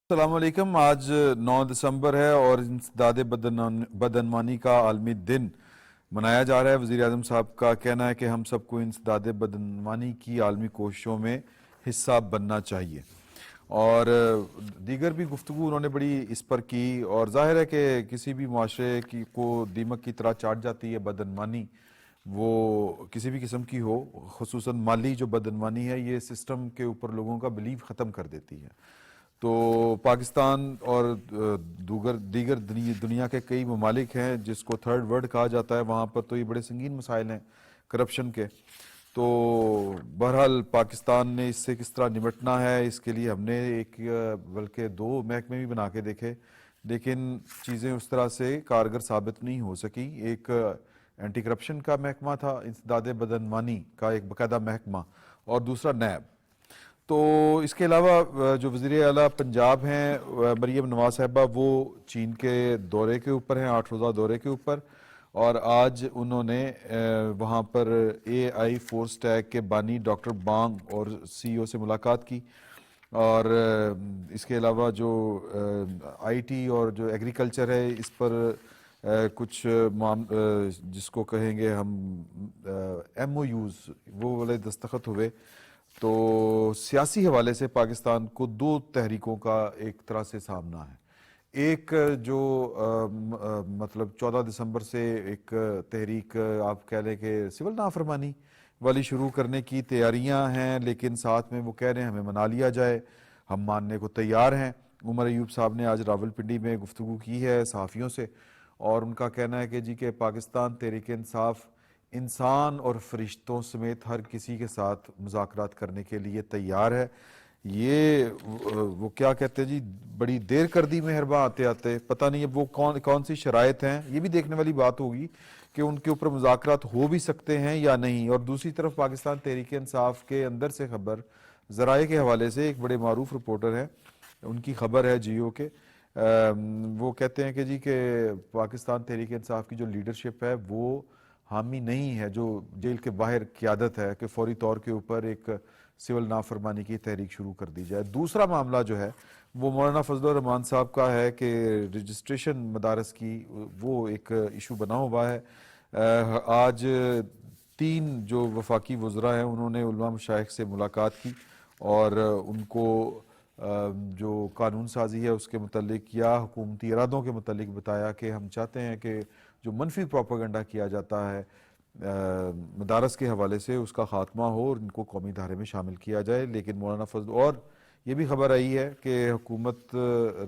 السلام علیکم. آج 9 دسمبر ہے اور انسداد بدعنوانی کا عالمی دن منایا جا رہا ہے. وزیر اعظم صاحب کا کہنا ہے کہ ہم سب کو انسداد بدعنوانی کی عالمی کوششوں میں حصہ بننا چاہیے، اور دیگر بھی گفتگو انہوں نے بڑی اس پر کی. اور ظاہر ہے کہ کسی بھی معاشرے کو دیمک کی طرح چاٹ جاتی ہے بدعنوانی، وہ کسی بھی قسم کی ہو، خصوصاً مالی جو بدعنوانی ہے یہ سسٹم کے اوپر لوگوں کا بلیف ختم کر دیتی ہے. تو پاکستان اور دیگر دنیا کے کئی ممالک ہیں جس کو تھرڈ ورلڈ کہا جاتا ہے، وہاں پر تو یہ بڑے سنگین مسائل ہیں کرپشن کے. تو بہرحال پاکستان نے اس سے کس طرح نمٹنا ہے، اس کے لیے ہم نے ایک بلکہ 2 محکمے بھی بنا کے دیکھے، لیکن چیزیں اس طرح سے کارگر ثابت نہیں ہو سکی. ایک اینٹی کرپشن کا محکمہ تھا، انسداد بدعنوانی کا ایک باقاعدہ محکمہ، اور دوسرا نیب. تو اس کے علاوہ جو وزیر اعلیٰ پنجاب ہیں مریم نواز صاحبہ، وہ چین کے دورے کے اوپر ہیں، 8 روزہ دورے کے اوپر. اور آج انہوں نے وہاں پر اے آئی فورس ٹیک کے بانی ڈاکٹر بانگ اور سی او سے ملاقات کی. اور اس کے علاوہ جو آئی ٹی اور جو ایگریکلچر ہے اس پر کچھ جس کو کہیں گے ہم ایم او یوز، وہ والے دستخط ہوئے. تو سیاسی حوالے سے پاکستان کو 2 تحریکوں کا ایک طرح سے سامنا ہے. ایک جو مطلب 14 دسمبر سے ایک تحریک آپ کہہ لیں کہ سول نافرمانی والی شروع کرنے کی تیاریاں ہیں، لیکن ساتھ میں وہ کہہ رہے ہیں ہمیں منا لیا جائے، ہم ماننے کو تیار ہیں. عمر ایوب صاحب نے آج راولپنڈی میں گفتگو کی ہے صحافیوں سے، اور ان کا کہنا ہے کہ جی کہ پاکستان تحریک انصاف انسان اور فرشتوں سمیت ہر کسی کے ساتھ مذاکرات کرنے کے لیے تیار ہے. یہ وہ کیا کہتے ہیں جی، بڑی دیر کر دی مہرباں آتے آتے، پتہ نہیں اب وہ کون سی شرائط ہیں. یہ بھی دیکھنے والی بات ہوگی کہ ان کے اوپر مذاکرات ہو بھی سکتے ہیں یا نہیں. اور دوسری طرف پاکستان تحریک انصاف کے اندر سے خبر ذرائع کے حوالے سے ایک بڑے معروف رپورٹر ہیں، ان کی خبر ہے جیو کے، وہ کہتے ہیں کہ جی کہ پاکستان تحریک انصاف کی جو لیڈرشپ ہے وہ حامی نہیں ہے، جو جیل کے باہر قیادت ہے، کہ فوری طور کے اوپر ایک سول نافرمانی کی تحریک شروع کر دی جائے. دوسرا معاملہ جو ہے وہ مولانا فضل الرحمان صاحب کا ہے کہ رجسٹریشن مدارس کی، وہ ایک ایشو بنا ہوا ہے. آج 3 جو وفاقی وزراء ہیں انہوں نے علماء مشائخ سے ملاقات کی، اور ان کو جو قانون سازی ہے اس کے متعلق یا حکومتی ارادوں کے متعلق بتایا کہ ہم چاہتے ہیں کہ جو منفی پروپیگنڈا کیا جاتا ہے مدارس کے حوالے سے اس کا خاتمہ ہو اور ان کو قومی دھارے میں شامل کیا جائے. لیکن مولانا فضل، اور یہ بھی خبر آئی ہے کہ حکومت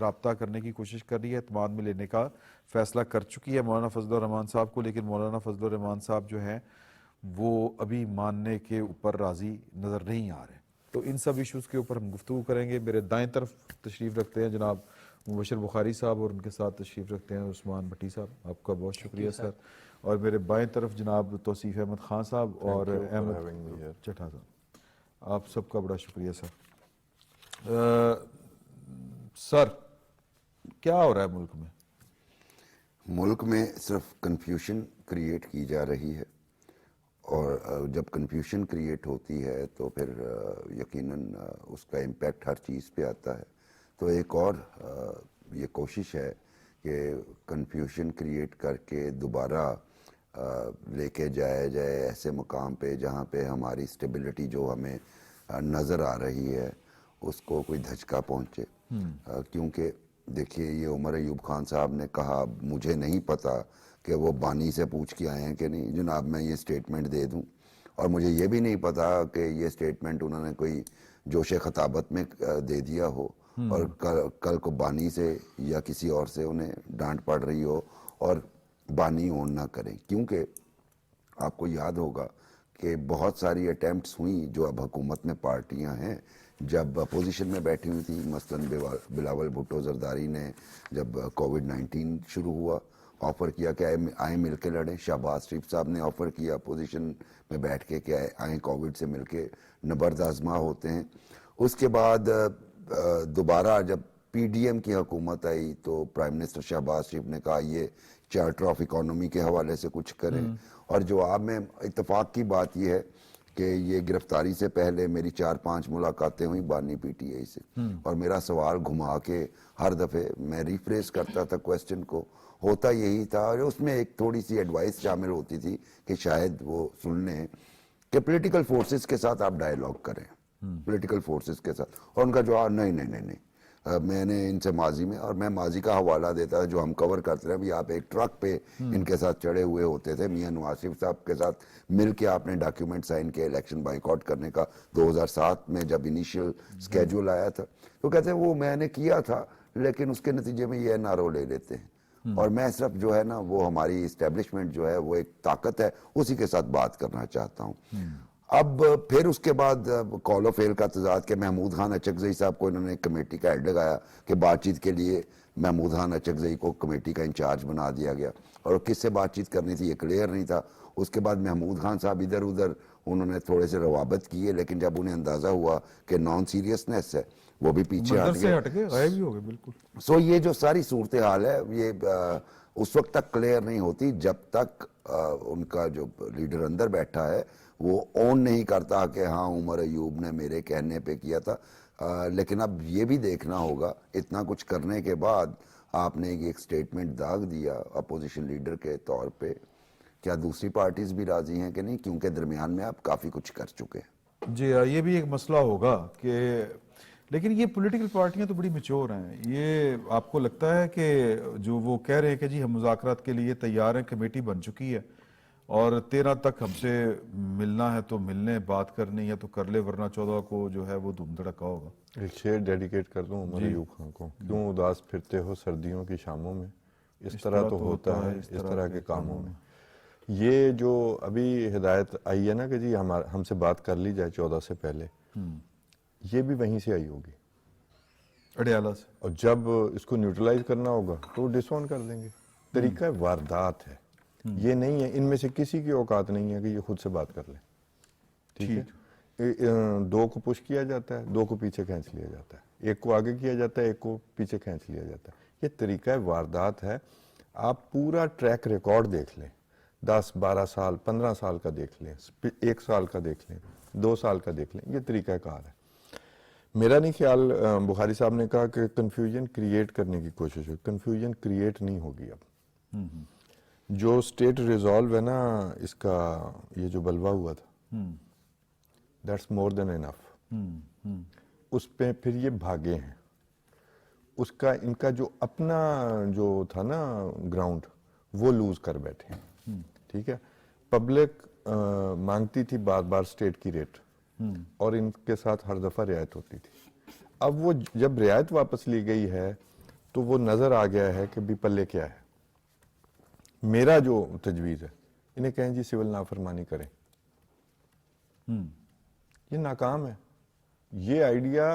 رابطہ کرنے کی کوشش کر رہی ہے، اعتماد میں لینے کا فیصلہ کر چکی ہے مولانا فضل الرحمان صاحب کو، لیکن مولانا فضل الرحمان صاحب جو ہیں وہ ابھی ماننے کے اوپر راضی نظر نہیں آ رہے. تو ان سب ایشوز کے اوپر ہم گفتگو کریں گے. میرے دائیں طرف تشریف رکھتے ہیں جناب مبشر بخاری صاحب، اور ان کے ساتھ تشریف رکھتے ہیں عثمان بھٹی صاحب. آپ کا بہت شکریہ سر. اور میرے بائیں طرف جناب توصیف احمد خان صاحب اور احمد چٹھا صاحب. آپ سب کا بڑا شکریہ سر. سر کیا ہو رہا ہے ملک میں؟ ملک میں صرف کنفیوژن کریٹ کی جا رہی ہے، اور جب کنفیوژن کریٹ ہوتی ہے تو پھر یقیناً اس کا امپیکٹ ہر چیز پہ آتا ہے. تو ایک اور یہ کوشش ہے کہ کنفیوژن کریٹ کر کے دوبارہ لے کے جایا جائے ایسے مقام پہ جہاں پہ ہماری اسٹیبلٹی جو ہمیں نظر آ رہی ہے اس کو کوئی دھچکا پہنچے. کیونکہ دیکھیے یہ عمر ایوب خان صاحب نے کہا مجھے نہیں پتا کہ وہ بانی سے پوچھ کے آئے ہیں کہ نہیں. جناب میں یہ سٹیٹمنٹ دے دوں، اور مجھے یہ بھی نہیں پتا کہ یہ سٹیٹمنٹ انہوں نے کوئی جوش خطابت میں دے دیا ہو، اور کل کو بانی سے یا کسی اور سے انہیں ڈانٹ پڑ رہی ہو اور بانی اون نہ کریں. کیونکہ آپ کو یاد ہوگا کہ بہت ساری اٹیمپٹس ہوئیں جو اب حکومت میں پارٹیاں ہیں جب اپوزیشن میں بیٹھی ہوئی تھی. مثلاً بلاول بھٹو زرداری نے جب کووڈ-19 شروع ہوا آفر کیا کہ آئیں مل کے لڑیں. شہباز شریف صاحب نے آفر کیا اپوزیشن میں بیٹھ کے کہ آئیں کووڈ سے مل کے نبرد آزما ہوتے ہیں. اس کے بعد دوبارہ جب پی ڈی ایم کی حکومت آئی تو پرائم منسٹر شہباز شریف نے کہا یہ چارٹر آف اکانومی کے حوالے سے کچھ کریں. اور جواب میں اتفاق کی بات یہ ہے کہ یہ گرفتاری سے پہلے میری 4-5 ملاقاتیں ہوئی بانی پی ٹی آئی سے، اور میرا سوال گھما کے ہر دفعے میں ریفریز کرتا تھا کویسچن کو، ہوتا یہی تھا، اور اس میں ایک تھوڑی سی ایڈوائس شامل ہوتی تھی کہ شاید وہ سن لیں کہ پولیٹیکل فورسز کے ساتھ آپ ڈائیلاگ کریں، پولیٹیکل فورسز کے ساتھ، اور ان کا جواب نہیں، میں نے ان سے ماضی میں، اور میں ماضی کا حوالہ دیتا تھا جو ہم کور کرتے رہے، بھی آپ ایک ٹرک پہ ان کے ساتھ چڑھے ہوئے ہوتے تھے، میاں نواز شریف صاحب کے ساتھ مل کے آپ نے ڈاکیومنٹ سائن کیا الیکشن بائیکاٹ کرنے کا 2007 میں جب انیشیل سکیجول آیا تھا، تو کہتے ہیں وہ میں نے کیا تھا لیکن اس کے نتیجے میں یہ NRO لے لیتے ہیں، اور میں صرف جو ہے نا وہ ہماری اسٹیبلشمنٹ جو ہے وہ ایک طاقت ہے اسی کے ساتھ بات کرنا چاہتا ہوں۔ اب پھر اس کے بعد کال و فیل کا تضاد کہ محمود خان اچکزئی صاحب کو انہوں نے کمیٹی کا ہیڈ لگایا کہ بات چیت کے لیے محمود خان اچکزئی کو کمیٹی کا انچارج بنا دیا گیا، اور کس سے بات چیت کرنی تھی یہ کلیئر نہیں تھا۔ اس کے بعد محمود خان صاحب ادھر ادھر انہوں نے تھوڑے سے روابط کیے، لیکن جب انہیں اندازہ ہوا کہ نان سیریسنس ہے وہ بھی پیچھے ہٹ گئے، غائب ہی ہو گئے بالکل۔ سو یہ جو ساری صورتحال ہے یہ اس وقت تک کلیئر نہیں ہوتی جب تک ان کا جو لیڈر اندر بیٹھا ہے وہ اون نہیں کرتا کہ ہاں عمر ایوب نے میرے کہنے پہ کیا تھا۔ لیکن اب یہ بھی دیکھنا ہوگا اتنا کچھ کرنے کے بعد آپ نے ایک سٹیٹمنٹ داغ دیا اپوزیشن لیڈر کے طور پہ، کیا دوسری پارٹیز بھی راضی ہیں کہ نہیں؟ کیونکہ درمیان میں آپ کافی کچھ کر چکے ہیں۔ جی یہ بھی ایک مسئلہ ہوگا کہ، لیکن یہ پولیٹیکل پارٹیاں تو بڑی میچور ہیں، یہ آپ کو لگتا ہے کہ جو وہ کہہ رہے ہیں کہ جی ہم مذاکرات کے لیے تیار ہیں، کمیٹی بن چکی ہے اور 13 تک ہم سے ملنا ہے تو ملنے، بات کرنی ہے تو کر لے، ورنہ 14 کو جو ہے وہ دھوم دھڑکا ہوگا۔ ایک شعر ڈیڈیکیٹ کر دوں عمر ایوب خان کو، کیوں اداس پھرتے ہو سردیوں کی شاموں میں، اس طرح تو ہوتا ہے اس طرح کے کاموں میں۔ یہ جو ابھی ہدایت آئی ہے نا کہ جی ہم سے بات کر لی جائے 14 سے پہلے، یہ بھی وہیں سے آئی ہوگی اڈیالہ سے، اور جب اس کو نیوٹرلائز کرنا ہوگا تو ڈس آن کر دیں گے۔ طریقہ واردات ہے، یہ نہیں ہے، ان میں سے کسی کی اوقات نہیں ہے کہ یہ خود سے بات کر لیں، ٹھیک ہے؟ 2 کو پش کیا جاتا ہے، 2 کو پیچھے کھینچ لیا جاتا ہے، 1 کو آگے کیا جاتا ہے، 1 کو پیچھے کھینچ لیا جاتا ہے۔ یہ طریقہ واردات ہے۔ آپ پورا ٹریک ریکارڈ دیکھ لیں، 10 12 سال 15 سال کا دیکھ لیں، 1 سال کا دیکھ لیں، 2 سال کا دیکھ لیں، یہ طریقہ کار ہے۔ میرا نہیں خیال، بخاری صاحب نے کہا کہ کنفیوژن کریٹ کرنے کی کوشش ہے، کنفیوژن کریٹ نہیں ہوگی اب۔ جو اسٹیٹ ریزالو ہے نا اس کا، یہ جو بلوا ہوا تھا، دیٹس مور دین انف، اس پہ پھر یہ بھاگے ہیں، اس کا ان کا جو اپنا جو تھا نا گراؤنڈ وہ لوز کر بیٹھے ہیں، ٹھیک ہے؟ پبلک مانگتی تھی بار بار اسٹیٹ کی ریٹ، اور ان کے ساتھ ہر دفعہ رعایت ہوتی تھی۔ اب وہ جب رعایت واپس لی گئی ہے تو وہ نظر آ گیا ہے کہ بھی پلے کیا ہے۔ میرا جو تجویز ہے، انہیں کہیں جی سول نافرمانی کریں، یہ ناکام ہے۔ یہ آئیڈیا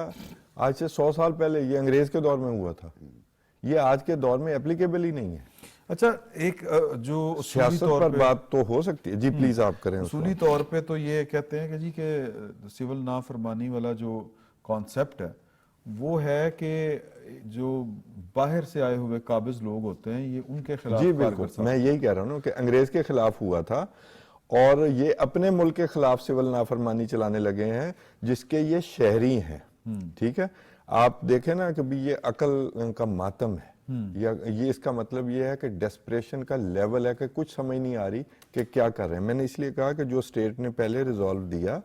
آج سے 100 سال پہلے، یہ انگریز کے دور میں ہوا تھا، یہ آج کے دور میں اپلیکیبل ہی نہیں ہے۔ اچھا ایک جو سیاست پر بات تو ہو سکتی ہے، جی پلیز آپ کریں۔ اصولی طور پہ تو یہ کہتے ہیں کہ جی کہ سول نافرمانی والا جو کانسیپٹ ہے وہ ہے کہ جو باہر سے آئے ہوئے قابض لوگ ہوتے ہیں یہ ان کے خلاف جی کار بالکل، کر سکتے میں یہی کہہ رہا ہوں کہ انگریز کے خلاف ہوا تھا، اور یہ اپنے ملک کے خلاف سول نافرمانی چلانے لگے ہیں جس کے یہ شہری ہیں، ٹھیک ہے؟ آپ دیکھیں نا کہ بھی یہ عقل کا ماتم ہے، یا یہ اس کا مطلب یہ ہے کہ ڈیسپریشن کا لیول ہے کہ کچھ سمجھ نہیں آ رہی کہ کیا کر رہے ہیں۔ میں نے اس لیے کہا کہ جو اسٹیٹ نے پہلے ریزالو دیا،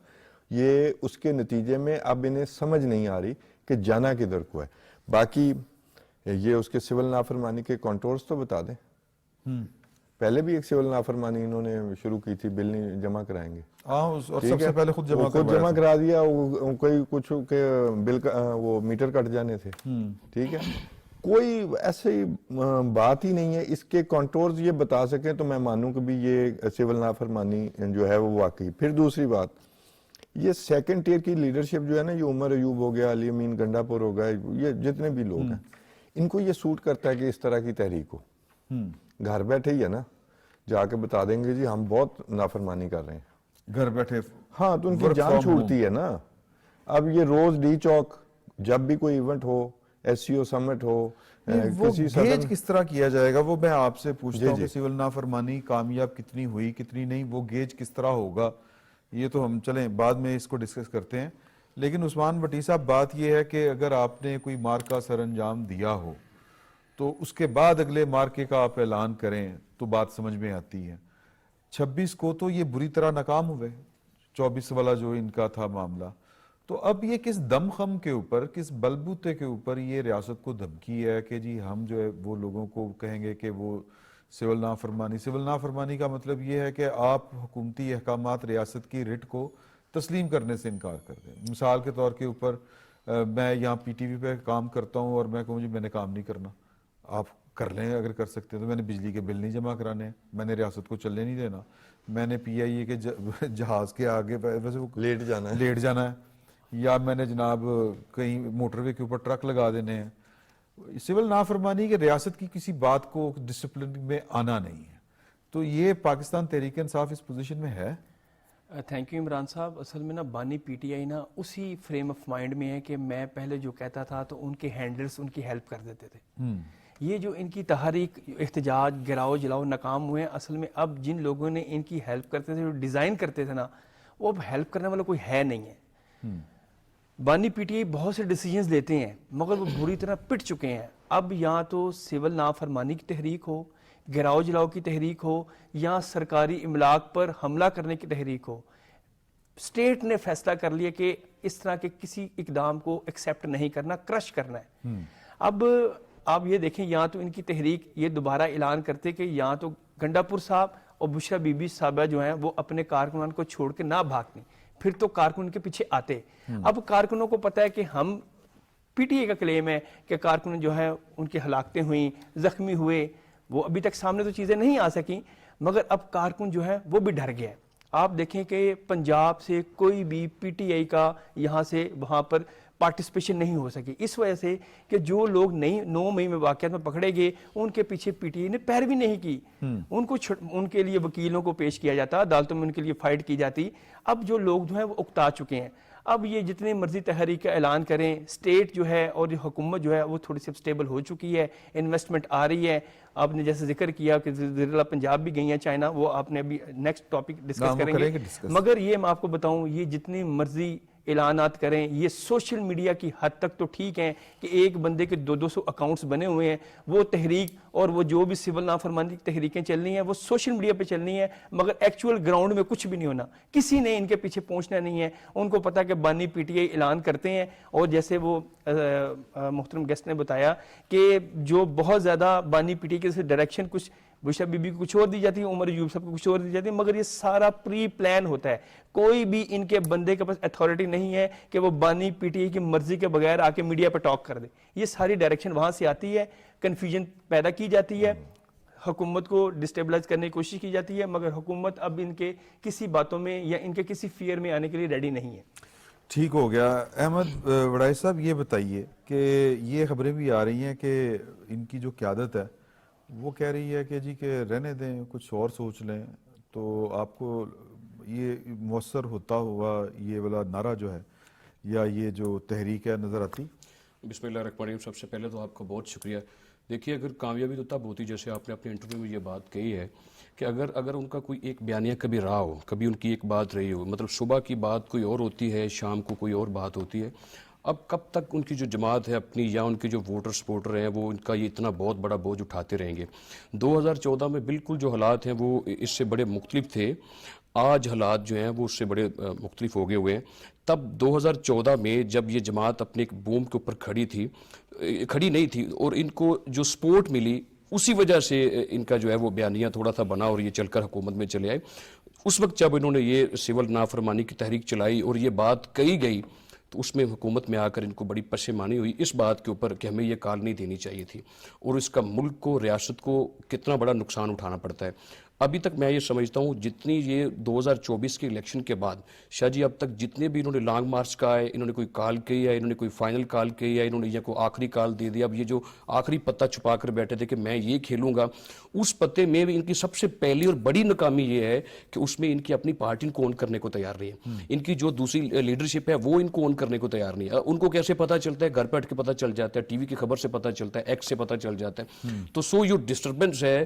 یہ اس کے نتیجے میں اب انہیں سمجھ نہیں آ رہی کہ جانا کدھر کو ہے۔ باقی یہ اس کے سول نافرمانی کے کانٹورز تو بتا دیں۔ پہلے بھی ایک سول نافرمانی انہوں نے شروع کی تھی، بل نہیں جمع کرائیں گے، اور سب سے پہلے خود جمع کرا دیا، کوئی کچھ کہ بل وہ میٹر کٹ جانے تھے، ٹھیک ہے؟ کوئی ایسی بات ہی نہیں ہے، اس کے کانٹورز یہ بتا سکیں تو میں مانوں کہ بھی یہ سول نافرمانی جو ہے وہ واقعی۔ پھر دوسری بات، یہ سیکنڈ ٹیئر کی لیڈرشپ جو ہے نا، یہ عمر ایوب ہو گیا، علی امین گنڈا پور ہو گیا، یہ جتنے بھی لوگ ہیں، ان کو یہ سوٹ کرتا ہے کہ اس طرح کی تحریک ہو۔ گھر بیٹھے ہی ہے نا، جا کے بتا دیں گے جی ہم بہت نافرمانی کر رہے ہیں، گھر بیٹھے، ہاں تو ان کی جان چھوٹتی ہے نا۔ اب یہ روز ڈی چوک جب بھی کوئی ایونٹ ہو، ایس سی او سمٹ ہو، وہ گیج کس طرح کیا جائے گا؟ وہ میں آپ سے پوچھتا ہوں کہ جی سول نافرمانی کامیاب کتنی ہوئی کتنی نہیں، وہ گیج کس طرح ہوگا یہ تو ہم چلیں بعد میں اس کو ڈسکس کرتے ہیں. لیکن عثمان بٹی صاحب بات یہ ہے کہ اگر آپ نے کوئی مارکہ سر انجام دیا ہو تو اس کے بعد اگلے مارکے کا آپ اعلان کریں تو بات سمجھ میں آتی ہے. 26 کو تو یہ بری طرح ناکام ہوئے, 24 والا جو ان کا تھا معاملہ. تو اب یہ کس دم خم کے اوپر, کس بلبوتے کے اوپر یہ ریاست کو دھمکی ہے کہ جی ہم جو ہے وہ لوگوں کو کہیں گے کہ وہ سول نافرمانی کا مطلب یہ ہے کہ آپ حکومتی احکامات ریاست کی رٹ کو تسلیم کرنے سے انکار کر دیں. مثال کے طور کے اوپر میں یہاں پی ٹی وی پہ کام کرتا ہوں اور میں کہوں جی میں نے کام نہیں کرنا, آپ کر لیں اگر کر سکتے ہیں تو. میں نے بجلی کے بل نہیں جمع کرانے ہیں, میں نے ریاست کو چلنے نہیں دینا, میں نے پی آئی اے کے جہاز کے آگے ویسے وہ لیٹ جانا ہے, یا میں نے جناب کہیں موٹر وے کے اوپر ٹرک لگا دینے ہیں. سول نافرمانی کہ ریاست کی کسی بات کو ڈسپلن میں آنا نہیں ہے. تو یہ پاکستان تحریک انصاف اس پوزیشن میں ہے. تھینک یو عمران صاحب. اصل میں نا بانی پی ٹی آئی نا اسی فریم آف مائنڈ میں ہے کہ میں پہلے جو کہتا تھا تو ان کے ہینڈلرز ان کی ہیلپ کر دیتے تھے. یہ جو ان کی تحریک, احتجاج, گراؤ جلاؤ ناکام ہوئے ہیں, اصل میں اب جن لوگوں نے ان کی ہیلپ کرتے تھے, جو ڈیزائن کرتے تھے نا, وہ اب ہیلپ کرنے والا کوئی ہے نہیں ہے. بانی پی ٹی آئی بہت سے ڈیسیجنز لیتے ہیں مگر وہ بری طرح پٹ چکے ہیں. اب یا تو سول نافرمانی کی تحریک ہو, گراؤ جلاؤ کی تحریک ہو, یا سرکاری املاک پر حملہ کرنے کی تحریک ہو, اسٹیٹ نے فیصلہ کر لیا کہ اس طرح کے کسی اقدام کو ایکسیپٹ نہیں کرنا, کرش کرنا ہے. اب آپ یہ دیکھیں, یا تو ان کی تحریک یہ دوبارہ اعلان کرتے کہ یا تو گنڈا پور صاحب اور بشرا بی بی صاحبہ جو ہیں وہ اپنے کارکنان کو چھوڑ کے نہ بھاگیں, پھر تو کارکن کے پیچھے آتے. اب کارکنوں کو پتا ہے کہ ہم, پی ٹی اے کا کلیم ہے کہ کارکن جو ہے ان کی ہلاکتیں ہوئیں, زخمی ہوئے, وہ ابھی تک سامنے تو چیزیں نہیں آ سکیں, مگر اب کارکن جو ہے وہ بھی ڈر گیا. آپ دیکھیں کہ پنجاب سے کوئی بھی پی ٹی آئی کا یہاں سے وہاں پر پارٹیسپیشن نہیں ہو سکی, اس وجہ سے کہ جو لوگ 9 مئی میں واقعات میں پکڑے گئے ان کے پیچھے پی ٹی آئی نے پیروی نہیں کی. ان کے لیے وکیلوں کو پیش کیا جاتا, عدالتوں میں ان کے لیے فائٹ کی جاتی. اب جو لوگ جو ہیں وہ اکتا چکے ہیں. اب یہ جتنے مرضی تحریک کا اعلان کریں, اسٹیٹ جو ہے اور حکومت جو ہے وہ تھوڑی سی اسٹیبل ہو چکی ہے, انویسٹمنٹ آ رہی ہے. آپ نے جیسے ذکر کیا کہ زیراللہ پنجاب بھی گئی ہیں چائنا, وہ آپ نے ابھی نیکسٹ ٹاپک ڈسکس کریں گے. مگر یہ میں آپ کو بتاؤں, یہ جتنی مرضی اعلانات کریں, یہ سوشل میڈیا کی حد تک تو ٹھیک ہیں کہ ایک بندے کے 200 اکاؤنٹس بنے ہوئے ہیں, وہ تحریک اور وہ جو بھی سول نافرمانی کی تحریکیں چلنی ہیں وہ سوشل میڈیا پہ چلنی ہے, مگر ایکچوئل گراؤنڈ میں کچھ بھی نہیں ہونا. کسی نے ان کے پیچھے پہنچنا نہیں ہے. ان کو پتا کہ بانی پی ٹی آئی اعلان کرتے ہیں, اور جیسے وہ محترم گیسٹ نے بتایا کہ جو بہت زیادہ بانی پی ٹی آئی کے ڈائریکشن کچھ بشرا بی بی کو کچھ اور دی جاتی ہے, عمر ایوب صاحب کو کچھ اور دی جاتی ہے, مگر یہ سارا پری پلان ہوتا ہے. کوئی بھی ان کے بندے کے پاس اتھارٹی نہیں ہے کہ وہ بانی پی ٹی آئی کی مرضی کے بغیر آ کے میڈیا پہ ٹاک کر دے. یہ ساری ڈائریکشن وہاں سے آتی ہے, کنفیوژن پیدا کی جاتی ہے, حکومت کو ڈسٹیبلائز کرنے کی کوشش کی جاتی ہے, مگر حکومت اب ان کے کسی باتوں میں یا ان کے کسی فیئر میں آنے کے لیے ریڈی نہیں ہے. ٹھیک ہو گیا. احمد وڑائی صاحب یہ بتائیے کہ یہ خبریں بھی آ رہی ہیں کہ ان کی جو قیادت ہے وہ کہہ رہی ہے کہ جی کہ رہنے دیں, کچھ اور سوچ لیں. تو آپ کو یہ مؤثر ہوتا ہوا یہ والا نعرہ جو ہے یا یہ جو تحریک ہے نظر آتی؟ بسم اللہ الرحمن الرحیم. سب سے پہلے تو آپ کا بہت شکریہ. دیکھیے, اگر کامیابی تو تب ہوتی, جیسے آپ نے اپنے انٹرویو میں یہ بات کہی ہے کہ اگر ان کا کوئی ایک بیانیہ کبھی رہا ہو, کبھی ان کی ایک بات رہی ہو, مطلب صبح کی بات کوئی اور ہوتی ہے, شام کو کوئی اور بات ہوتی ہے. اب کب تک ان کی جو جماعت ہے اپنی یا ان کے جو ووٹر سپورٹر ہیں وہ ان کا یہ اتنا بہت بڑا بوجھ اٹھاتے رہیں گے؟ 2014 میں بالکل جو حالات ہیں وہ اس سے بڑے مختلف تھے. آج حالات جو ہیں وہ اس سے بڑے مختلف ہو گئے ہوئے ہیں. تب 2014 میں جب یہ جماعت اپنے ایک بوم کے اوپر کھڑی نہیں تھی اور ان کو جو سپورٹ ملی اسی وجہ سے ان کا جو ہے وہ بیانیہ تھوڑا سا بنا اور یہ چل کر حکومت میں چلے آئے. اس وقت جب انہوں نے یہ سول نافرمانی کی تحریک چلائی اور یہ بات کہی گئی تو اس میں حکومت میں آ کر ان کو بڑی پشیمانی ہوئی اس بات کے اوپر کہ ہمیں یہ کال نہیں دینی چاہیے تھی, اور اس کا ملک کو, ریاست کو کتنا بڑا نقصان اٹھانا پڑتا ہے. ابھی تک میں یہ سمجھتا ہوں جتنی یہ 2024 کے الیکشن کے بعد شاہ جی اب تک جتنے بھی انہوں نے لانگ مارچ کا ہے, انہوں نے کوئی کال کی ہے, انہوں نے کوئی فائنل کال کی ہے, انہوں نے یہ کوئی آخری کال دے دیا, اب یہ جو آخری پتہ چھپا کر بیٹھے تھے کہ میں یہ کھیلوں گا, اس پتے میں بھی ان کی سب سے پہلی اور بڑی ناکامی یہ ہے کہ اس میں ان کی اپنی پارٹی کو اون کرنے کو تیار نہیں ہے. ان کی جو دوسری لیڈرشپ ہے وہ ان کو اون کرنے کو تیار نہیں ہے. ان کو کیسے پتہ چلتا ہے؟ گھر بیٹھ کے پتہ چل جاتا ہے, ٹی وی کی خبر سے پتہ چلتا ہے, ایکس سے پتہ چل جاتا ہے. تو سو جو ڈسٹربنس ہے,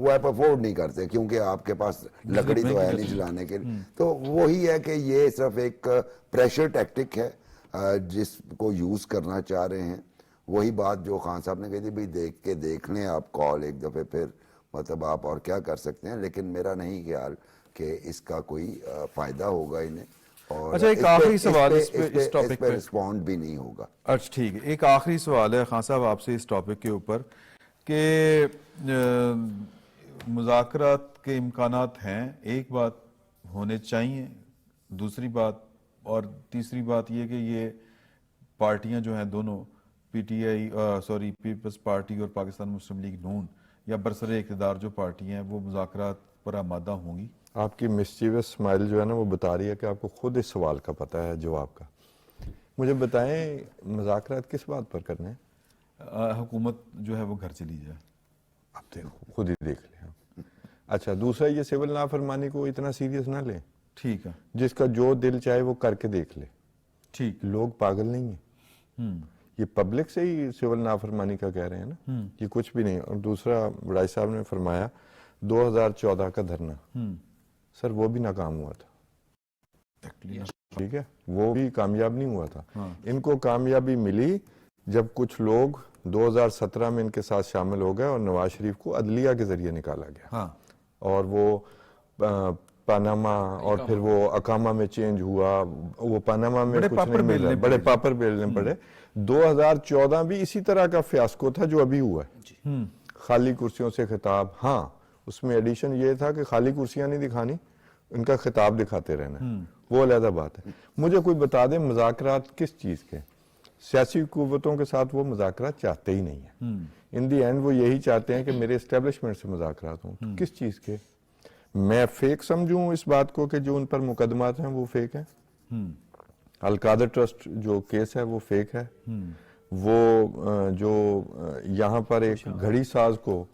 وہ آپ افورڈ نہیں کرتے کیونکہ آپ کے پاس لکڑی تو ہے نہیں جلانے کے لیے. تو وہی ہے کہ یہ صرف ایک پریشر ٹیکٹک ہے جس کو یوز کرنا چاہ رہے ہیں. وہی بات جو خان صاحب نے کہی تھی، بھائی دیکھ کے دیکھ لیں آپ کال ایک دفعہ، پھر مطلب آپ اور کیا کر سکتے ہیں. لیکن میرا نہیں خیال کہ اس کا کوئی فائدہ ہوگا انہیں، اور اچھا ایک آخری سوال اس ٹاپک پہ رسپونڈ بھی نہیں ہوگا. اچھا ٹھیک ہے، ایک آخری سوال ہے خان صاحب آپ سے اس ٹاپک کے اوپر کہ مذاکرات کے امکانات ہیں، ایک بات ہونے چاہیے، دوسری بات اور تیسری بات یہ کہ یہ پارٹیاں جو ہیں دونوں P T I peoples party اور پاکستان مسلم لیگ نون یا برسر اقتدار جو پارٹی ہیں وہ مذاکرات پر آمادہ ہوں گی. آپ کی مسچیوس اسمائل جو ہے نا وہ بتا رہی ہے کہ آپ کو خود اس سوال کا پتہ ہے جواب کا. مجھے بتائیں مذاکرات کس بات پر کرنے ہیں؟ حکومت جو ہے وہ گھر چلی جائے. آپ دیکھو خود ہی دیکھ لیں. اچھا دوسرا یہ سول نافرمانی کو اتنا سیریس نہ لیں. ٹھیک ہے، جس کا جو دل چاہے وہ کر کے دیکھ لے. ٹھیک. لوگ پاگل نہیں ہیں. یہ پبلک سے ہی سول نافرمانی کا کہہ رہے ہیں نا، یہ کچھ بھی نہیں. اور دوسرا بڑائی صاحب نے فرمایا 2014 کا دھرنا، سر وہ بھی ناکام ہوا تھا. ٹھیک ہے، وہ بھی کامیاب نہیں ہوا تھا. ان کو کامیابی ملی جب کچھ لوگ 2017 میں ان کے ساتھ شامل ہو گئے اور نواز شریف کو عدلیہ کے ذریعے نکالا گیا، اور وہ پاناما اور پھر وہ اقامہ میں چینج ہوا. وہ پاناما میں کچھ نہیں مل رہا، بڑے پاپر بیلنے پڑے. 2014 بھی اسی طرح کا فیاسکو تھا جو ابھی ہوا ہے. خالی کرسیوں سے خطاب، ہاں اس میں ایڈیشن یہ تھا کہ خالی کرسیاں نہیں دکھانی، ان کا خطاب دکھاتے رہنا، وہ علیحدہ بات ہے. مجھے کوئی بتا دے مذاکرات کس چیز کے؟ سیاسی قوتوں کے ساتھ وہ مذاکرات چاہتے ہی نہیں ہیں. ان دی اینڈ وہ یہی چاہتے ہیں کہ میرے اسٹیبلشمنٹ سے مذاکرات ہوں. کس چیز کے؟ میں فیک سمجھوں اس بات کو کہ جو ان پر مقدمات ہیں وہ فیک ہیں. القادر ٹرسٹ جو کیس ہے وہ فیک ہے. وہ جو یہاں پر ایک گھڑی ساز کو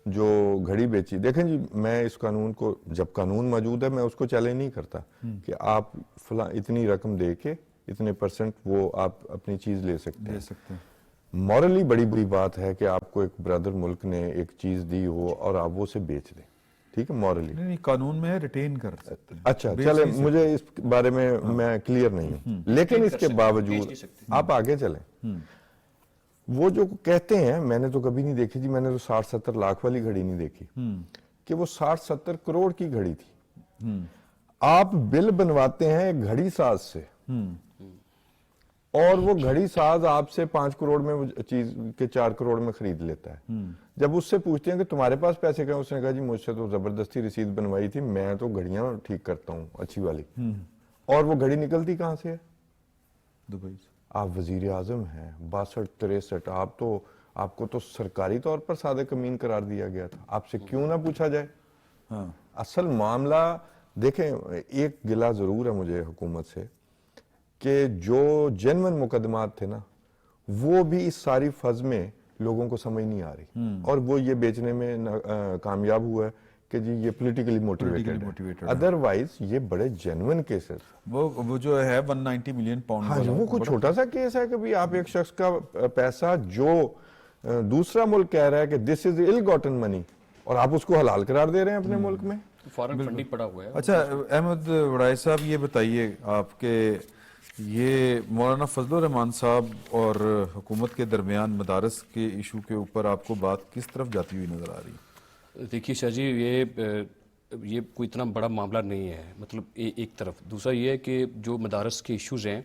جو گھڑی بیچی، دیکھیں جی میں اس قانون کو، جب قانون موجود ہے میں اس کو چیلنج نہیں کرتا کہ آپ فلاں اتنی رقم دے کے اتنے پرسنٹ وہ آپ اپنی چیز لے سکتے ہیں. مورلی بڑی بری بات ہے کہ آپ کو ایک برادر ملک نے ایک چیز دی ہو اور آپ وہ اسے بیچ دیں. ٹھیک ہے، مورلی نہیں قانون میں ریٹین کر سکتے ہیں. اچھا چلے، مجھے اس بارے میں میں کلیئر نہیں ہوں، لیکن اس کے باوجود آپ آگے چلیں. وہ جو کہتے ہیں، میں نے تو کبھی نہیں دیکھی جی، میں نے تو 60-70 لاکھ والی گھڑی نہیں دیکھی کہ وہ 60-70 کروڑ کی گھڑی تھی. آپ بل بنواتے ہیں ایک گھڑی ساز سے، اور وہ گھڑی ساز آپ سے 5 کروڑ میں چیز کے 4 کروڑ میں خرید لیتا ہے. جب اس سے پوچھتے ہیں کہ تمہارے پاس پیسے کہیں، اس نے کہا جی مجھ سے تو زبردستی رسید بنوائی تھی، میں تو گھڑیاں ٹھیک کرتا ہوں اچھی والی. اور وہ گھڑی نکلتی کہاں سے ہے؟ دبئی سے. آپ وزیر اعظم ہیں 62-63، آپ کو تو سرکاری طور پر صادق امین قرار دیا گیا تھا. آپ سے کیوں نہ پوچھا جائے؟ اصل معاملہ دیکھیں، ایک گلہ ضرور ہے مجھے حکومت سے کہ جو جنون مقدمات تھے نا وہ بھی اس ساری فض میں لوگوں کو سمجھ نہیں آ رہی، اور وہ یہ بیچنے میں کامیاب ہوا ہے کہ جی یہ پولیٹیکلی موٹیویٹڈ ہے. ادروائز یہ بڑے جینون کیسز، وہ جو ہے 190 ملین پاؤنڈ ہاں وہ کوئی چھوٹا سا کیس ہے کہ بھی آپ ایک شخص کا پیسہ جو دوسرا ملک کہہ رہا ہے کہ دس از ill gotten money، اور آپ اس کو حلال قرار دے رہے ہیں اپنے ملک میں. فارن فنڈنگ پڑا ہوا ہے. اچھا احمد وڑائی صاحب یہ بتائیے آپ کے یہ مولانا فضل الرحمان صاحب اور حکومت کے درمیان مدارس کے ایشو کے اوپر آپ کو بات کس طرف جاتی ہوئی نظر آ رہی ہے؟ دیکھیے شاہ جی، یہ کوئی اتنا بڑا معاملہ نہیں ہے، مطلب ایک طرف. دوسرا یہ ہے کہ جو مدارس کے ایشوز ہیں،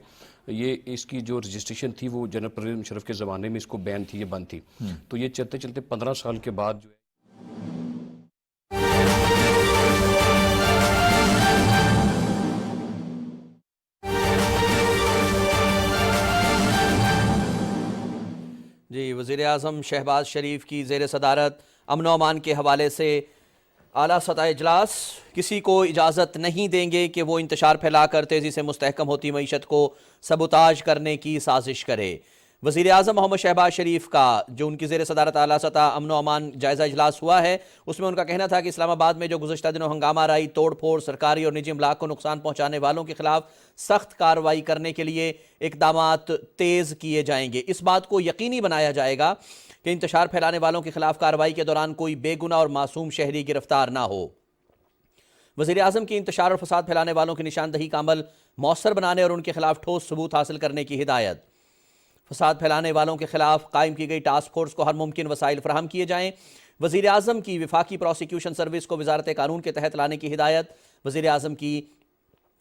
یہ اس کی جو رجسٹریشن تھی وہ جنرل پرویز مشرف کے زمانے میں اس کو بین تھی، یہ بند تھی. تو یہ چلتے چلتے 15 سال کے بعد جو ہے جی، وزیر اعظم شہباز شریف کی زیر صدارت امن و امان کے حوالے سے اعلیٰ سطح اجلاس. کسی کو اجازت نہیں دیں گے کہ وہ انتشار پھیلا کر تیزی سے مستحکم ہوتی معیشت کو سبوتاژ کرنے کی سازش کرے. وزیر اعظم محمد شہباز شریف کا جو ان کی زیر صدارت اعلیٰ سطح امن و امان جائزہ اجلاس ہوا ہے، اس میں ان کا کہنا تھا کہ اسلام آباد میں جو گزشتہ دنوں ہنگامہ آرائی، توڑ پھوڑ، سرکاری اور نجی املاک کو نقصان پہنچانے والوں کے خلاف سخت کارروائی کرنے کے لیے اقدامات تیز کیے جائیں گے۔ اس بات کو یقینی بنایا جائے گا کہ انتشار پھیلانے والوں کے خلاف کارروائی کے دوران کوئی بے گناہ اور معصوم شہری گرفتار نہ ہو۔ وزیر اعظم کی انتشار اور فساد پھیلانے والوں کی نشاندہی کا عمل مؤثر بنانے اور ان کے خلاف ٹھوس ثبوت حاصل کرنے کی ہدایت۔ فساد پھیلانے والوں کے خلاف قائم کی گئی ٹاسک فورس کو ہر ممکن وسائل فراہم کیے جائیں۔ وزیر اعظم کی وفاقی پروسیکیوشن سروس کو وزارت قانون کے تحت لانے کی ہدایت۔ وزیر اعظم کی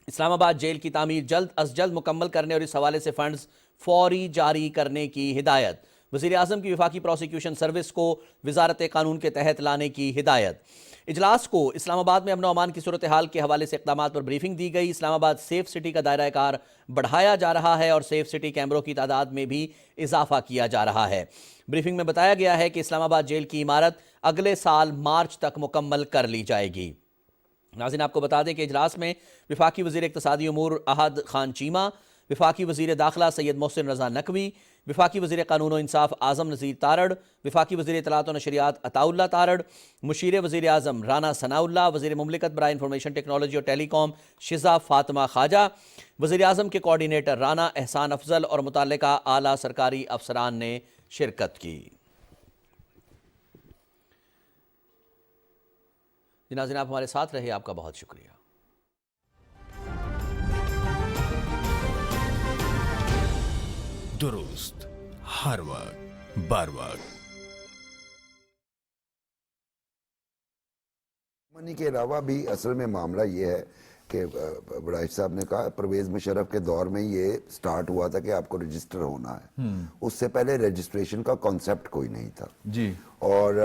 اسلام آباد جیل کی تعمیر جلد از جلد مکمل کرنے اور اس حوالے سے فنڈز فوری جاری کرنے کی ہدایت۔ وزیر اعظم کی وفاقی پروسیکیوشن سروس کو وزارت قانون کے تحت لانے کی ہدایت۔ اجلاس کو اسلام آباد میں امن و امان کی صورتحال کے حوالے سے اقدامات پر بریفنگ دی گئی۔ اسلام آباد سیف سٹی کا دائرہ کار بڑھایا جا رہا ہے اور سیف سٹی کیمروں کی تعداد میں بھی اضافہ کیا جا رہا ہے۔ بریفنگ میں بتایا گیا ہے کہ اسلام آباد جیل کی عمارت اگلے سال مارچ تک مکمل کر لی جائے گی۔ ناظرین، آپ کو بتا دیں کہ اجلاس میں وفاقی وزیر اقتصادی امور احد خان چیمہ، وفاقی وزیر داخلہ سید محسن رضا نقوی، وفاقی وزیر قانون و انصاف اعظم نذیر تارڑ، وفاقی وزیر اطلاعات و نشریات عطاء اللہ تارڑ، مشیر وزیر اعظم رانا ثناء اللہ، وزیر مملکت برائے انفارمیشن ٹیکنالوجی اور ٹیلی کام شزا فاطمہ خواجہ، وزیر اعظم کے کوارڈینیٹر رانا احسان افضل اور متعلقہ اعلیٰ سرکاری افسران نے شرکت کی۔ ناظرین، آپ ہمارے ساتھ رہے، آپ کا بہت شکریہ۔ درست، ہر وقت، بر وقت۔ منی کے علاوہ بھی اصل میں معاملہ یہ ہے کہ بڑائش صاحب نے کہا پرویز مشرف کے دور میں یہ سٹارٹ ہوا تھا کہ آپ کو رجسٹر ہونا ہے، اس سے پہلے رجسٹریشن کا کانسیپٹ کوئی نہیں تھا جی، اور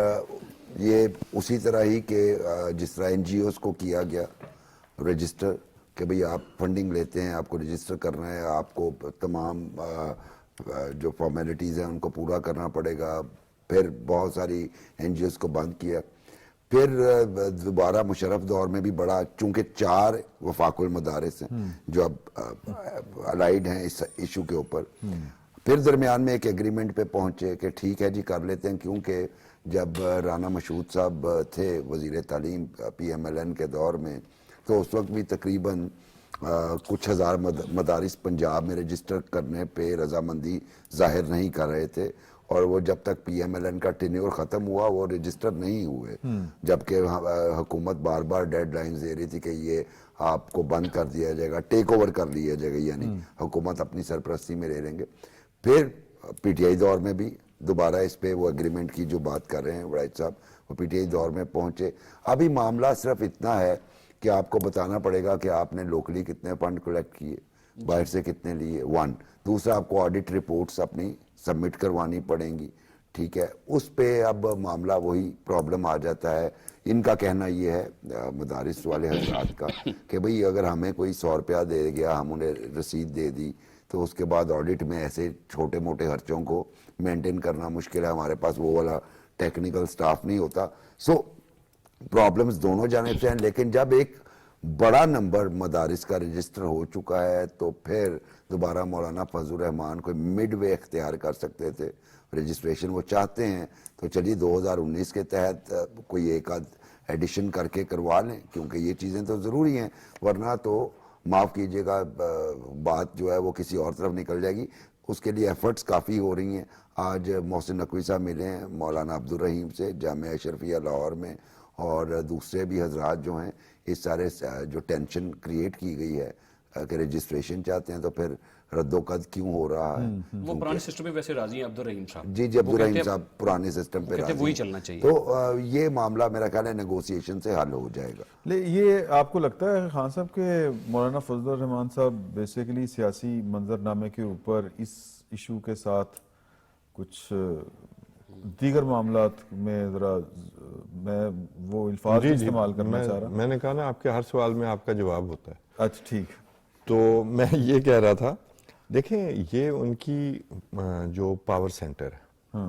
یہ اسی طرح ہی کہ جس طرح این جی اوز کو کیا گیا رجسٹر کہ بھئی آپ فنڈنگ لیتے ہیں، آپ کو رجسٹر کرنا ہے، آپ کو تمام جو فارمیلٹیز ہیں ان کو پورا کرنا پڑے گا۔ پھر بہت ساری این جی اوز کو بند کیا، پھر دوبارہ مشرف دور میں بھی بڑا، چونکہ 4 وفاق المدارس ہیں جو اب الائیڈ ہیں اس ایشو کے اوپر، پھر درمیان میں ایک ایگریمنٹ پہ پہنچے کہ ٹھیک ہے جی کر لیتے ہیں، کیونکہ جب رانا مشہود صاحب تھے وزیر تعلیم پی ایم ایل این کے دور میں، تو اس وقت بھی تقریباً کچھ ہزار مدارس پنجاب میں رجسٹر کرنے پہ رضامندی ظاہر نہیں کر رہے تھے، اور وہ جب تک پی ایم ایل این کا ٹینیور ختم ہوا وہ رجسٹر نہیں ہوئے، جبکہ حکومت بار بار ڈیڈ لائنز دے رہی تھی کہ یہ آپ کو بند کر دیا جائے گا، ٹیک اوور کر لیا جائے گا، یعنی حکومت اپنی سرپرستی میں لے لیں گے۔ پھر پی ٹی آئی دور میں بھی دوبارہ اس پہ وہ اگریمنٹ کی جو بات کر رہے ہیں وڑائچ صاحب، وہ پی ٹی آئی دور میں پہنچے۔ ابھی معاملہ صرف اتنا ہے کہ آپ کو بتانا پڑے گا کہ آپ نے لوکلی کتنے فنڈ کلیکٹ کیے، باہر سے کتنے لیے، 1۔ دوسرا، آپ کو آڈٹ رپورٹس اپنی سبمٹ کروانی پڑیں گی، ٹھیک ہے۔ اس پہ اب معاملہ وہی پرابلم آ جاتا ہے۔ ان کا کہنا یہ ہے مدارس والے حضرات کا کہ بھئی اگر ہمیں کوئی 100 روپیہ دے گیا، ہم انہیں رسید دے دی، تو اس کے بعد آڈٹ میں ایسے چھوٹے موٹے خرچوں کو مینٹین کرنا مشکل ہے، ہمارے پاس وہ والا ٹیکنیکل سٹاف نہیں ہوتا۔ سو پرابلمز دونوں جانب سے ہیں، لیکن جب ایک بڑا نمبر مدارس کا رجسٹر ہو چکا ہے تو پھر دوبارہ مولانا فضل الرحمان کوئی مڈ وے اختیار کر سکتے تھے۔ رجسٹریشن وہ چاہتے ہیں تو چلیے 2019 کے تحت کوئی ایک آدھ ایڈیشن کر کے کروا لیں، کیونکہ یہ چیزیں تو ضروری ہیں، ورنہ تو معاف کیجیے گا بات جو ہے وہ کسی اور طرف نکل جائے گی۔ اس کے لیے ایفرٹس کافی ہو رہی ہیں۔ آج محسن نقوی صاحب ملے ہیں مولانا عبدالرحیم سے جامعہ اشرفیہ لاہور میں، اور دوسرے بھی حضرات جو ہیں، اس سارے جو ٹینشن کریٹ کی گئی ہے کہ رجسٹریشن چاہتے ہیں تو پھر رد و قد کیوں ہو رہا ہے۔ وہ پرانے سسٹم پہ ویسے راضی ہیں عبدالرحیم صاحب؟ جی جی، عبدالرحیم صاحب پرانے سسٹم پہ راضی ہیں، وہی چلنا چاہیے۔ تو یہ معاملہ میرا خیال ہے نیگوسیشن سے حل ہو جائے گا۔ یہ آپ کو لگتا ہے خان صاحب کہ مولانا فضل الرحمان صاحب بیسیکلی سیاسی منظرنامے کے اوپر اس ایشو کے ساتھ کچھ دیگر معاملات میں ذرا میں وہ الفاظ استعمال کرنا چاہ رہا؟ میں نے کہا نا آپ کے ہر سوال میں آپ کا جواب ہوتا ہے۔ اچھا ٹھیک۔ تو میں یہ کہہ رہا تھا، دیکھیں یہ ان کی جو پاور سینٹر ہے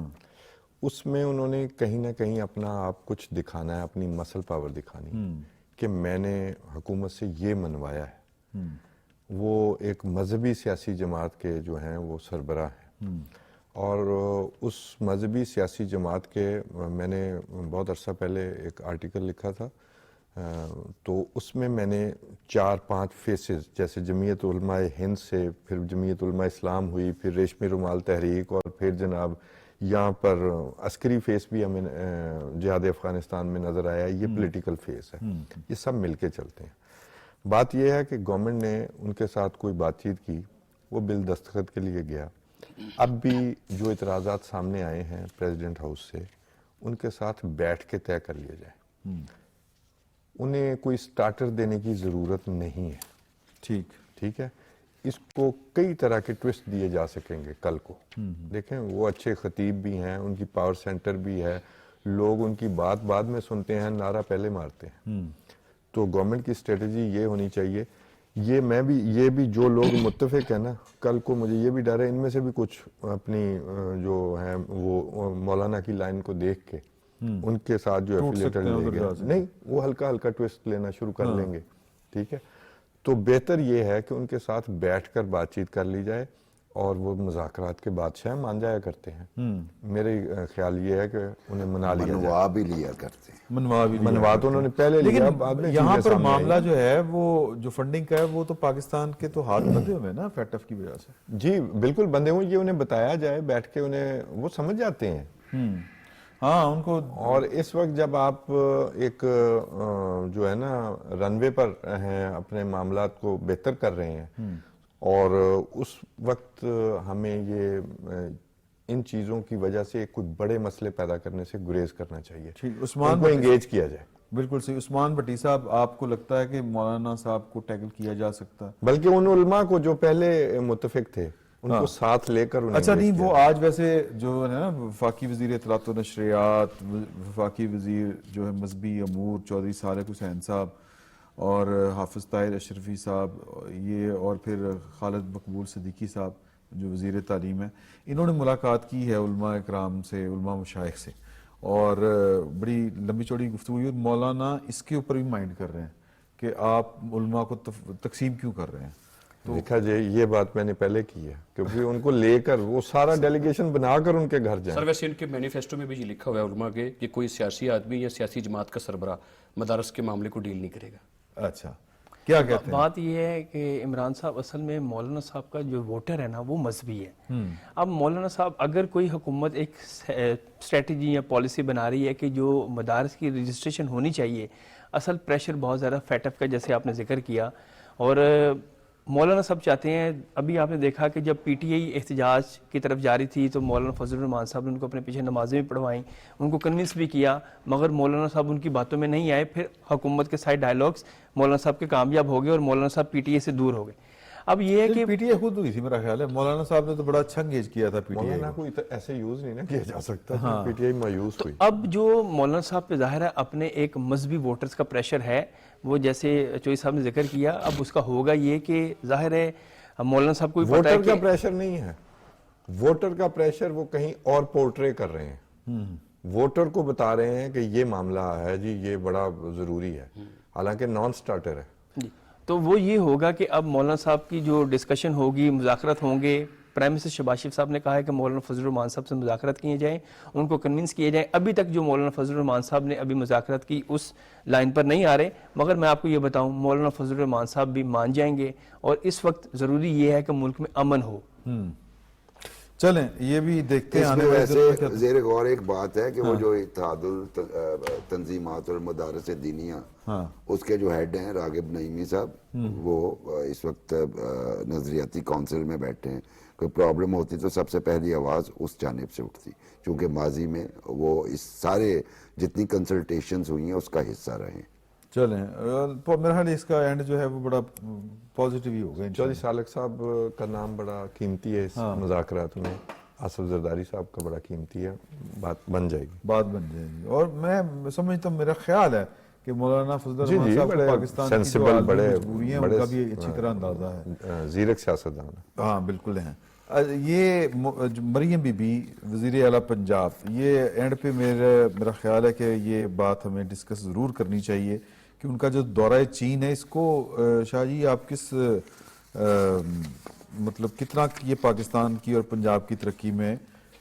اس میں انہوں نے کہیں نہ کہیں اپنا آپ کچھ دکھانا ہے، اپنی مسل پاور دکھانی کہ میں نے حکومت سے یہ منوایا ہے۔ وہ ایک مذہبی سیاسی جماعت کے جو ہیں وہ سربراہ ہیں، اور اس مذہبی سیاسی جماعت کے میں نے بہت عرصہ پہلے ایک آرٹیکل لکھا تھا، تو اس میں میں نے 4-5 فیسز جیسے جمعیت علماء ہند سے، پھر جمعیت علماء اسلام ہوئی، پھر ریشمی رومال تحریک، اور پھر جناب یہاں پر عسکری فیس بھی ہمیں جہاد افغانستان میں نظر آیا، یہ پولیٹیکل فیس ہے، یہ سب مل کے چلتے ہیں۔ بات یہ ہے کہ گورنمنٹ نے ان کے ساتھ کوئی بات چیت کی، وہ بل دستخط کے لیے گیا، اب بھی جو اعتراضات سامنے آئے ہیں پریزیڈنٹ ہاؤس سے، ان کے ساتھ بیٹھ کے طے کر لیا جائے۔ انہیں کوئی سٹارٹر دینے کی ضرورت نہیں ہے، ٹھیک ہے، اس کو کئی طرح کے ٹوسٹ دیے جا سکیں گے کل کو۔ دیکھیں وہ اچھے خطیب بھی ہیں، ان کی پاور سینٹر بھی ہے، لوگ ان کی بات بعد میں سنتے ہیں، نعرہ پہلے مارتے ہیں۔ تو گورنمنٹ کی اسٹریٹجی یہ ہونی چاہیے، یہ بھی جو لوگ متفق ہیں نا، کل کو مجھے یہ بھی ڈر ہے ان میں سے بھی کچھ اپنی جو ہیں وہ مولانا کی لائن کو دیکھ کے ان کے ساتھ جو ایفیلیٹڈ لے گئے، نہیں وہ ہلکا ہلکا ٹویسٹ لینا شروع کر لیں گے، ٹھیک ہے۔ تو بہتر یہ ہے کہ ان کے ساتھ بیٹھ کر بات چیت کر لی جائے، اور وہ مذاکرات کے بادشاہ مان جایا کرتے ہیں۔ میرے خیال یہ ہے کہ انہیں منا لیا جائے، منوا بھی لیا کرتے ہیں، منوا تو انہوں نے پہلے لیا، بعد میں یہاں پر معاملہ جو ہے وہ جو فنڈنگ کا ہے وہ تو پاکستان کے تو ہاتھ بندھے ہوئے نا فیٹف کی وجہ سے۔ جی بالکل بندے ہوں، یہ انہیں بتایا جائے بیٹھ کے، انہیں وہ سمجھ جاتے ہیں۔ ہاں ان کو، اور اس وقت جب آپ ایک جو ہے نا رن وے پر ہیں، اپنے معاملات کو بہتر کر رہے ہیں، اور اس وقت ہمیں یہ ان چیزوں کی وجہ سے کوئی بڑے مسئلے پیدا کرنے سے گریز کرنا چاہیے، عثمان کو انگیج کیا جائے۔ بالکل صحیح۔ عثمان بھٹی صاحب، آپ کو لگتا ہے کہ مولانا صاحب کو ٹیکل کیا جا سکتا ہے؟ بلکہ ان علماء کو جو پہلے متفق تھے ان کو ساتھ لے کر، اچھا نہیں، وہ آج ویسے جو ہے نا وفاقی وزیر اطلاعات و نشریات، وفاقی وزیر جو ہے مذہبی امور چودھری صالح حسین صاحب، اور حافظ طاہر اشرفی صاحب، یہ اور پھر خالد مقبول صدیقی صاحب جو وزیر تعلیم ہے، انہوں نے ملاقات کی ہے علماء اکرام سے، علماء مشائخ سے، اور بڑی لمبی چوڑی گفتگو ہوئی، اور مولانا اس کے اوپر بھی مائنڈ کر رہے ہیں کہ آپ علماء کو تقسیم کیوں کر رہے ہیں۔ دیکھا جائے یہ بات میں نے پہلے کی ہے، کیونکہ ان کو لے کر وہ سارا ڈیلیگیشن بنا کر ان کے گھر جائیں۔ سر ویسے ان کے مینیفیسٹو میں بھی یہ لکھا ہوا ہے علماء کے کہ کوئی سیاسی آدمی یا سیاسی جماعت کا سربراہ مدارس کے معاملے کو ڈیل نہیں کرے گا۔ اچھا، کیا کہتے ہیں؟ بات یہ ہے کہ عمران صاحب اصل میں مولانا صاحب کا جو ووٹر ہے نا وہ مذہبی ہے۔ اب مولانا صاحب اگر کوئی حکومت ایک اسٹریٹجی یا پالیسی بنا رہی ہے کہ جو مدارس کی رجسٹریشن ہونی چاہیے، اصل پریشر بہت زیادہ فیٹف کا جیسے آپ نے ذکر کیا، اور مولانا صاحب چاہتے ہیں، ابھی آپ نے دیکھا کہ جب پی ٹی آئی احتجاج کی طرف جاری تھی تو مولانا فضل الرحمان صاحب نے ان کو اپنے پیچھے نمازیں بھی پڑھوائیں، ان کو کنونس بھی کیا، مگر مولانا صاحب ان کی باتوں میں نہیں آئے۔ پھر حکومت کے سائڈ ڈائیلاگس مولانا صاحب کے کامیاب ہو گئے اور مولانا صاحب پی ٹی آئی سے دور ہو گئے۔ اب یہ ہے کہ پی ٹی آئی خود ہوئی تھی میرا خیال ہے، مولانا صاحب نے تو بڑا اچھا انگیج کیا تھا پی ٹی آئی مولانا کو۔ کو ایسے یوز نہیں نا کیا جا سکتا، پی ٹی آئی مایوس ہوئی۔ اب جو مولانا صاحب پہ ظاہر ہے اپنے ایک مذہبی ووٹرز کا پریشر ہے، وہ جیسے چوئی صاحب نے ذکر کیا، اب اس کا ہوگا یہ کہ ظاہر ہے مولانا صاحب کو بھی پتہ ہے ووٹر کا کہ پریشر نہیں ہے، ووٹر کا پریشر وہ کہیں اور پورٹرے کر رہے ہیں، ووٹر کو بتا رہے ہیں کہ یہ معاملہ ہے جی، یہ بڑا ضروری ہے، حالانکہ نان سٹارٹر ہے۔ جی، تو وہ یہ ہوگا کہ اب مولانا صاحب کی جو ڈسکشن ہوگی، مذاکرات ہوں گے، پرائم منسٹر شہباز شریف صاحب نے کہا ہے کہ مولانا فضل الرحمان صاحب سے مذاکرات کیے جائیں، ان کو کنونس کیے جائیں۔ ابھی تک جو مولانا فضل الرحمان صاحب نے ابھی مذاکرات کی اس لائن پر نہیں آ رہے، مگر میں آپ کو یہ بتاؤں مولانا فضل الرحمان صاحب بھی مان جائیں گے، اور اس وقت ضروری یہ ہے کہ ملک میں امن ہو۔ چلیں یہ بھی دیکھتے ہیں اس آنے میں والے دنوں میں ویسے زیر غور ایک بات ہے کہ وہ جو اتحاد التنظیمات اور مدارس دینیہ، اس کے جو ہیڈ ہیں راغب نعیمی صاحب، وہ اس وقت نظریاتی کونسل میں بیٹھے ہیں۔ کوئی پرابلم ہوتی تو سب سے پہلی آواز اس جانب سے اٹھتی، چونکہ ماضی میں وہ اس سارے جتنی کنسلٹیشنز ہوئی ہیں اس کا حصہ رہے ہیں۔ چلیں میرا خیال اس کا اینڈ جو ہے وہ بڑا پازیٹیو ہی ہوگا۔ چودھری صالح صاحب کا نام بڑا قیمتی ہے اس مذاکرات میں، آصف زرداری صاحب کا بڑا قیمتی ہے، بات بن جائے گی، بات بن جائے گی۔ اور میں سمجھتا ہوں، میرا خیال ہے کہ مولانا فضل الرحمان صاحب کو پاکستان کی جو سینسیبل، عالمی بڑے مجبوریاں ہیں ان کا بھی اچھی طرح اندازہ ہے، زیرک سیاستدان۔ ہاں بالکل ہیں۔ یہ مریم بی بی وزیر اعلیٰ پنجاب، یہ اینڈ پہ میرا خیال ہے کہ یہ بات ہمیں ڈسکس ضرور کرنی چاہیے کہ ان کا جو دورہ چین ہے، اس کو شاہ جی آپ کس مطلب کتنا یہ پاکستان کی اور پنجاب کی ترقی میں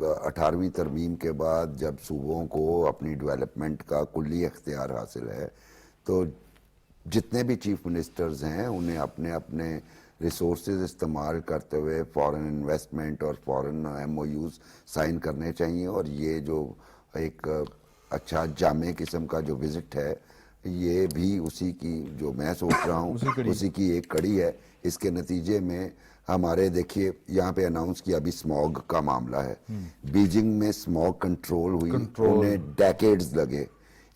18ویں ترمیم کے بعد جب صوبوں کو اپنی ڈیولپمنٹ کا کلی اختیار حاصل ہے تو جتنے بھی چیف منسٹرز ہیں انہیں اپنے اپنے ریسورسز استعمال کرتے ہوئے فورن انویسٹمنٹ اور فورن MOUs سائن کرنے چاہیے، اور یہ جو ایک اچھا جامع قسم کا جو وزٹ ہے یہ بھی اسی کی، جو میں سوچ رہا ہوں اسی کی ایک کڑی ہے۔ اس کے نتیجے میں ہمارے دیکھیے یہاں پہ اناؤنس کیا ابھی اسموگ کا معاملہ ہے، بیجنگ میں اسموگ کنٹرول ہوئی، انہیں ڈیکیڈز لگے۔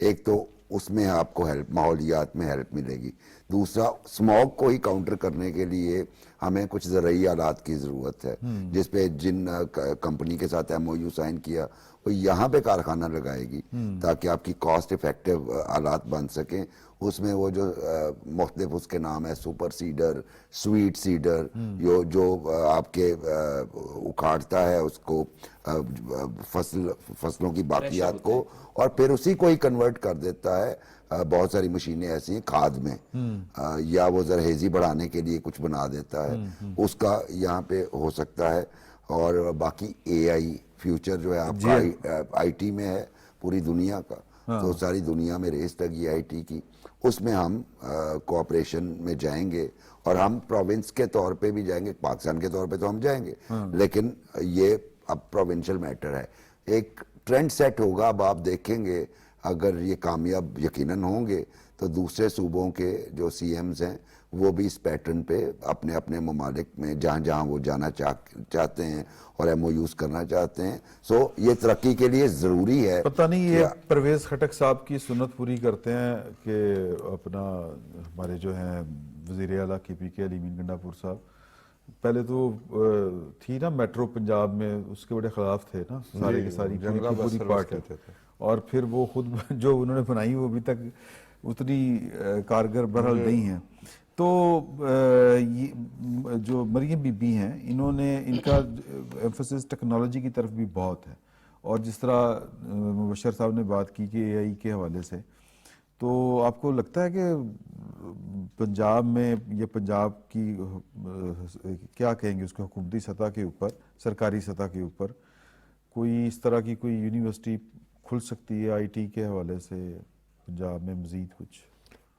ایک تو اس میں آپ کو ہیلپ، ماحولیات میں ہیلپ ملے گی، دوسرا اسموگ کو ہی کاؤنٹر کرنے کے لیے ہمیں کچھ زرعی آلات کی ضرورت ہے، جس پہ جن کمپنی کے ساتھ MOU سائن کیا وہ یہاں پہ کارخانہ لگائے گی تاکہ آپ کی کاسٹ افیکٹو آلات بن سکیں۔ اس میں وہ جو مختلف اس کے نام ہے، سپر سیڈر، سویٹ سیڈر، جو آپ کے اکھاڑتا ہے اس کو فصلوں کی باقیات کو اور پھر اسی کو ہی کنورٹ کر دیتا ہے۔ بہت ساری مشینیں ایسی ہیں کھاد میں، یا وہ زرخیزی بڑھانے کے لیے کچھ بنا دیتا ہے، اس کا یہاں پہ ہو سکتا ہے۔ اور باقی AI فیوچر جو ہے آپ کا IT میں ہے پوری دنیا کا، تو ساری دنیا میں ریس لگی IT کی، اس میں ہم کوآپریشن میں جائیں گے، اور ہم پروونس کے طور پہ بھی جائیں گے، پاکستان کے طور پہ تو ہم جائیں گے، لیکن یہ اب پروونشل میٹر ہے۔ ایک ٹرینڈ سیٹ ہوگا، اب آپ دیکھیں گے اگر یہ کامیاب یقیناً ہوں گے تو دوسرے صوبوں کے جو CMs ہیں وہ بھی اس پیٹرن پہ اپنے اپنے ممالک میں جہاں جہاں وہ جانا چاہتے ہیں اور MOUs کرنا چاہتے ہیں۔ سو یہ ترقی کے لیے ضروری ہے۔ پتہ نہیں یہ پرویز خٹک صاحب کی سنت پوری کرتے ہیں کہ اپنا ہمارے جو ہیں وزیر اعلیٰ KPK علی امین گنڈا پور صاحب، پہلے تو تھی نا میٹرو پنجاب میں، اس کے بڑے خلاف تھے نا سارے کے ساری پوری پارٹی، اور پھر وہ خود جو انہوں نے بنائی وہ ابھی تک اتنی کارگر بہرحال نہیں ہیں۔ تو جو مریم بی بی ہیں انہوں نے، ان کا ایمفسس ٹیکنالوجی کی طرف بھی بہت ہے، اور جس طرح مبشر صاحب نے بات کی کہ AI کے حوالے سے، تو آپ کو لگتا ہے کہ پنجاب میں یا پنجاب کی کیا کہیں گے اس کو حکومتی سطح کے اوپر، سرکاری سطح کے اوپر کوئی اس طرح کی کوئی یونیورسٹی کھل سکتی ہے IT کے حوالے سے پنجاب میں مزید کچھ؟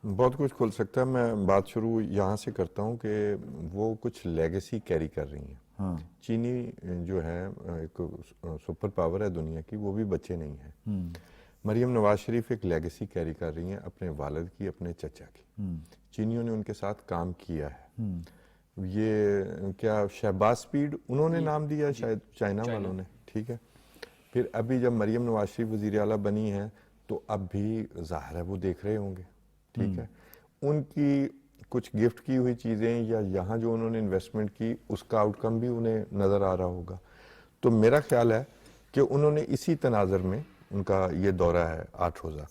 بہت کچھ کھل سکتا ہے۔ میں بات شروع یہاں سے کرتا ہوں کہ وہ کچھ لیگیسی کیری کر رہی ہیں۔ چینی جو ہے ایک سپر پاور ہے دنیا کی، وہ بھی بچے نہیں ہیں۔ مریم نواز شریف ایک لیگیسی کیری کر رہی ہیں اپنے والد کی، اپنے چچا کی۔ چینیوں نے ان کے ساتھ کام کیا ہے۔ یہ کیا شہباز سپیڈ انہوں نے نام دیا شاید چائنا والوں نے، ٹھیک ہے۔ پھر ابھی جب مریم نواز شریف وزیر اعلیٰ بنی ہیں تو اب بھی ظاہر ہے وہ دیکھ رہے ہوں گے، ٹھیک ہے۔ ان کی کچھ گفٹ کی ہوئی چیزیں یا یہاں جو انہوں نے انویسٹمنٹ کی اس کا آؤٹ کم بھی انہیں نظر آ رہا ہوگا۔ تو میرا خیال ہے کہ انہوں نے اسی تناظر میں ان کا یہ دورہ ہے 8 روزہ،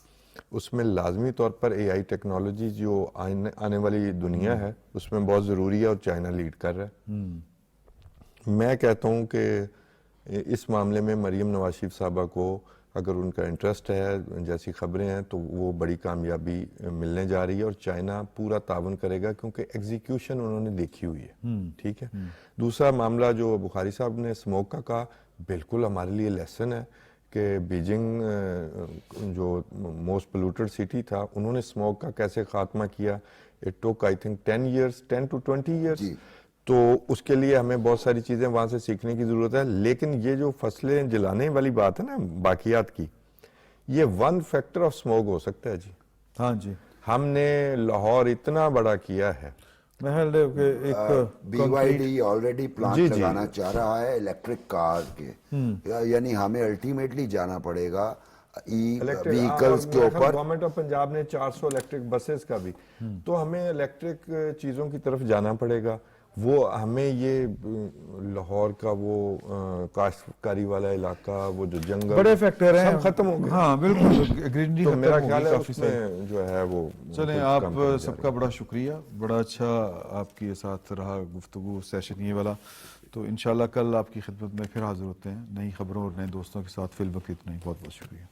اس میں لازمی طور پر AI ٹیکنالوجی جو آنے والی دنیا ہے اس میں بہت ضروری ہے، اور چائنا لیڈ کر رہا ہے۔ میں کہتا ہوں کہ اس معاملے میں مریم نواز شریف صاحبہ کو اگر ان کا انٹرسٹ ہے، جیسی خبریں ہیں، تو وہ بڑی کامیابی ملنے جا رہی ہے، اور چائنا پورا تعاون کرے گا کیونکہ ایگزیکیوشن انہوں نے دیکھی ہوئی ہے، ٹھیک ہے۔ دوسرا معاملہ جو بخاری صاحب نے اسموگ کا کہا، بالکل ہمارے لیے لیسن ہے کہ بیجنگ جو موسٹ پولوٹڈ سٹی تھا، انہوں نے اسموگ کا کیسے خاتمہ کیا۔ It took I think 10 to 20 years، تو اس کے لیے ہمیں بہت ساری چیزیں وہاں سے سیکھنے کی ضرورت ہے۔ لیکن یہ جو فصلیں جلانے والی بات ہے نا باقیات کی، یہ 1 فیکٹر آف اسموگ ہو سکتا ہے جی۔ ہاں جی، ہم نے لاہور اتنا بڑا کیا ہے، محل ایک BYD آلریڈی پلانٹ لگانا چاہ رہا ہے الیکٹرک کار کے، یعنی ہمیں الٹیمیٹلی جانا پڑے گا ویکلز کے اوپر۔ گورنمنٹ آف پنجاب نے 400 الیکٹرک بسز کا بھی، تو ہمیں الیکٹرک چیزوں کی طرف جانا پڑے گا۔ وہ ہمیں یہ لاہور کا وہ کاشتکاری والا علاقہ، وہ جو جنگل، بڑے فیکٹر ہیں، سب ختم ہو گئے۔ ہاں بالکل، گرینری تو ختم میرا ہو خیال گئی ہے کافی اس میں جو ہے وہ چلیں، آپ سب کا بڑا شکریہ، بڑا اچھا آپ کے ساتھ رہا گفتگو سیشن یہ والا۔ تو انشاءاللہ کل آپ کی خدمت میں پھر حاضر ہوتے ہیں نئی خبروں اور نئے دوستوں کے ساتھ۔ فی الوقت اتنا ہی، بہت بہت شکریہ۔